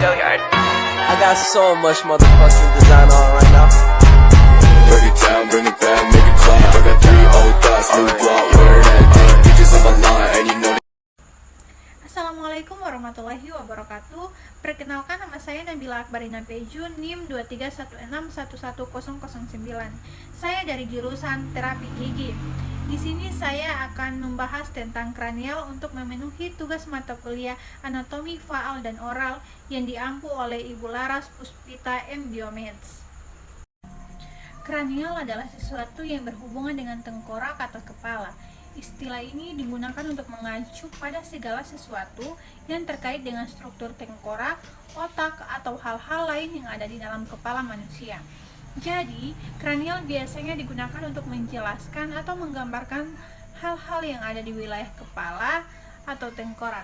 Hilliard. I got so much motherfucking design on right now. Break it down, bring it back, make it clap. I got 3 old thoughts, new block, wear that thing. Bitches on my line, and you know. Assalamualaikum warahmatullahi wabarakatuh. Perkenalkan, nama saya Nabila Akbarina Peju, NIM 2316111009. Saya dari jurusan terapi gigi. Di sini saya akan membahas tentang kranial untuk memenuhi tugas mata kuliah anatomi faal dan oral yang diampu oleh Ibu Laras Puspita M. Diomeds. Kranial adalah sesuatu yang berhubungan dengan tengkorak atau kepala. Istilah ini digunakan untuk mengacu pada segala sesuatu yang terkait dengan struktur tengkorak, otak, atau hal-hal lain yang ada di dalam kepala manusia. Jadi, kranial biasanya digunakan untuk menjelaskan atau menggambarkan hal-hal yang ada di wilayah kepala atau tengkorak.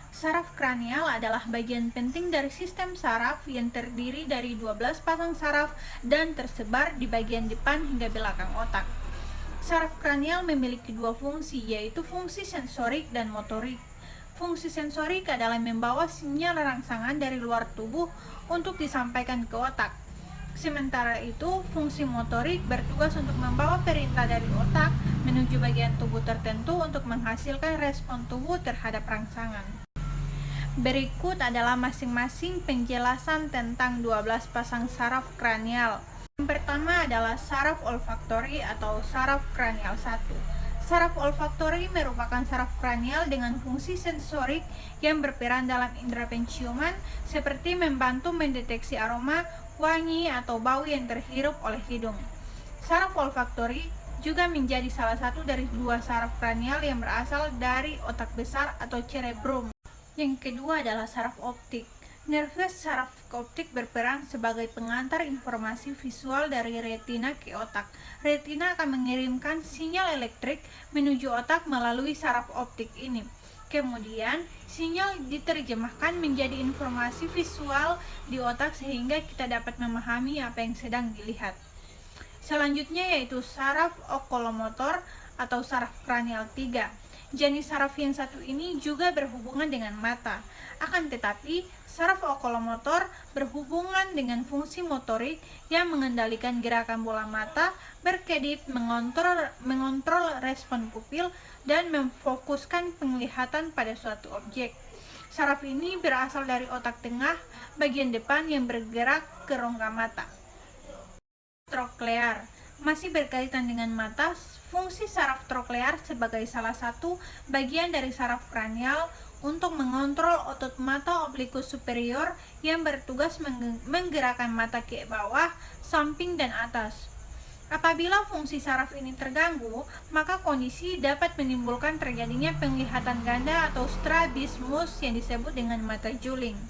Saraf kranial adalah bagian penting dari sistem saraf yang terdiri dari 12 pasang saraf dan tersebar di bagian depan hingga belakang otak. Saraf kranial memiliki dua fungsi, yaitu fungsi sensorik dan motorik. Fungsi sensorik adalah membawa sinyal rangsangan dari luar tubuh untuk disampaikan ke otak. Sementara itu, fungsi motorik bertugas untuk membawa perintah dari otak menuju bagian tubuh tertentu untuk menghasilkan respon tubuh terhadap rangsangan. Berikut adalah masing-masing penjelasan tentang 12 pasang saraf kranial. Yang pertama adalah saraf olfaktori atau saraf kranial 1. Saraf olfaktori merupakan saraf kranial dengan fungsi sensorik yang berperan dalam indera penciuman, seperti membantu mendeteksi aroma, wangi, atau bau yang terhirup oleh hidung. Saraf olfaktori juga menjadi salah satu dari dua saraf kranial yang berasal dari otak besar atau cerebrum. Yang kedua adalah saraf optik. Nervus saraf optik berperan sebagai pengantar informasi visual dari retina ke otak. Retina akan mengirimkan sinyal elektrik menuju otak melalui saraf optik ini. Kemudian, sinyal diterjemahkan menjadi informasi visual di otak sehingga kita dapat memahami apa yang sedang dilihat. Selanjutnya yaitu saraf okulomotor atau saraf kranial 3. Jenis saraf yang satu ini juga berhubungan dengan mata. Akan tetapi, saraf okulomotor berhubungan dengan fungsi motorik yang mengendalikan gerakan bola mata, berkedip, mengontrol respon pupil, dan memfokuskan penglihatan pada suatu objek. Saraf ini berasal dari otak tengah bagian depan yang bergerak ke rongga mata. Troklear masih berkaitan dengan mata. Fungsi saraf troklear sebagai salah satu bagian dari saraf kranial untuk mengontrol otot mata oblikus superior yang bertugas menggerakkan mata ke bawah, samping, dan atas. Apabila fungsi saraf ini terganggu, maka kondisi dapat menimbulkan terjadinya penglihatan ganda atau strabismus yang disebut dengan mata juling.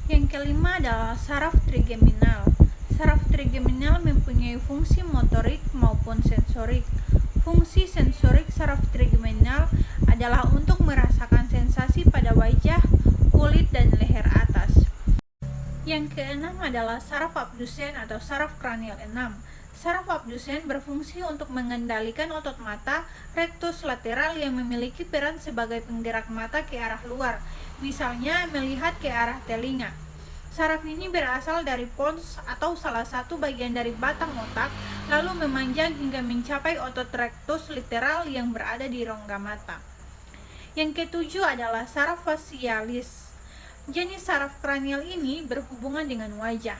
Yang kelima adalah saraf trigeminal. Saraf trigeminal mempunyai fungsi motorik maupun sensorik. Fungsi sensorik saraf trigeminal adalah untuk merasakan sensasi pada wajah, kulit, dan leher atas. Yang keenam adalah saraf abdusen atau saraf kranial 6. Saraf abdusen berfungsi untuk mengendalikan otot mata rectus lateral yang memiliki peran sebagai penggerak mata ke arah luar, misalnya melihat ke arah telinga. Saraf ini berasal dari pons atau salah satu bagian dari batang otak, lalu memanjang hingga mencapai otot rectus lateral yang berada di rongga mata. Yang ketujuh adalah saraf facialis. Jenis saraf kranial ini berhubungan dengan wajah.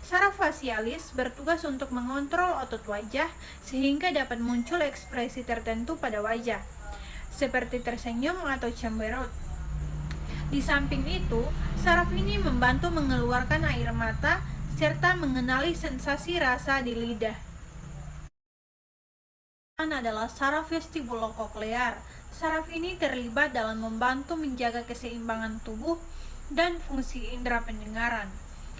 Saraf facialis bertugas untuk mengontrol otot wajah sehingga dapat muncul ekspresi tertentu pada wajah, seperti tersenyum atau cemberut. Di samping itu, saraf ini membantu mengeluarkan air mata serta mengenali sensasi rasa di lidah. Adalah saraf vestibulokoklear. Saraf ini terlibat dalam membantu menjaga keseimbangan tubuh dan fungsi indera pendengaran.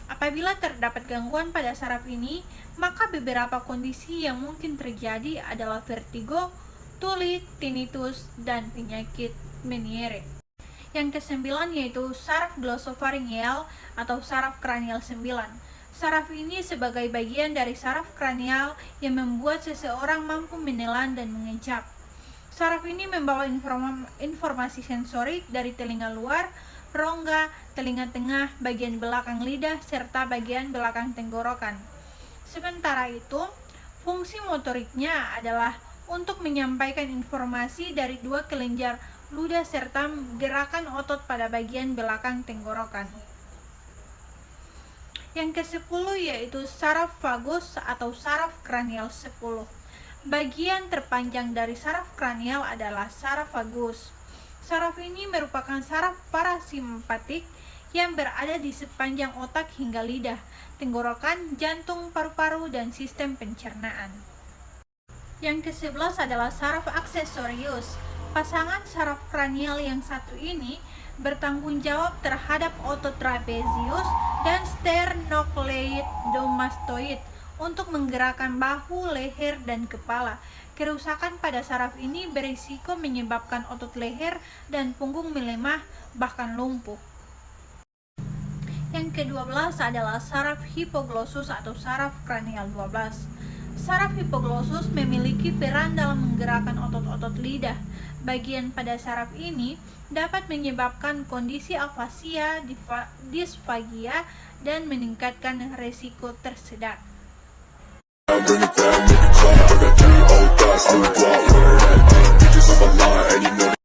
Apabila terdapat gangguan pada saraf ini, maka beberapa kondisi yang mungkin terjadi adalah vertigo, tuli, tinnitus, dan penyakit Meniere. Yang kesembilan yaitu saraf glosopharyngeal atau saraf kranial 9. Saraf ini sebagai bagian dari saraf kranial yang membuat seseorang mampu menelan dan mengecap. Saraf ini membawa informasi sensorik dari telinga luar, rongga, telinga tengah, bagian belakang lidah, serta bagian belakang tenggorokan. Sementara itu, fungsi motoriknya adalah untuk menyampaikan informasi dari dua kelenjar ludah serta gerakan otot pada bagian belakang tenggorokan. Yang ke-10 yaitu saraf vagus atau saraf kranial 10. Bagian terpanjang dari saraf kranial adalah saraf vagus. Saraf ini merupakan saraf parasimpatik yang berada di sepanjang otak hingga lidah, tenggorokan, jantung, paru-paru, dan sistem pencernaan. Yang ke-11 adalah saraf aksesorius. Pasangan saraf kranial yang satu ini bertanggung jawab terhadap otot trapezius dan sternocleidomastoid untuk menggerakkan bahu, leher, dan kepala. Kerusakan pada saraf ini berisiko menyebabkan otot leher dan punggung melemah, bahkan lumpuh. Yang ke-12 adalah saraf hipoglossus atau saraf kranial 12. Saraf hipoglossus memiliki peran dalam menggerakkan otot-otot lidah. Bagian pada saraf ini dapat menyebabkan kondisi afasia, disfagia, dan meningkatkan resiko tersedak. Bring it down, make it clap. I got 3 old thoughts, new block, wearing that thing. Bitches on my line, and you know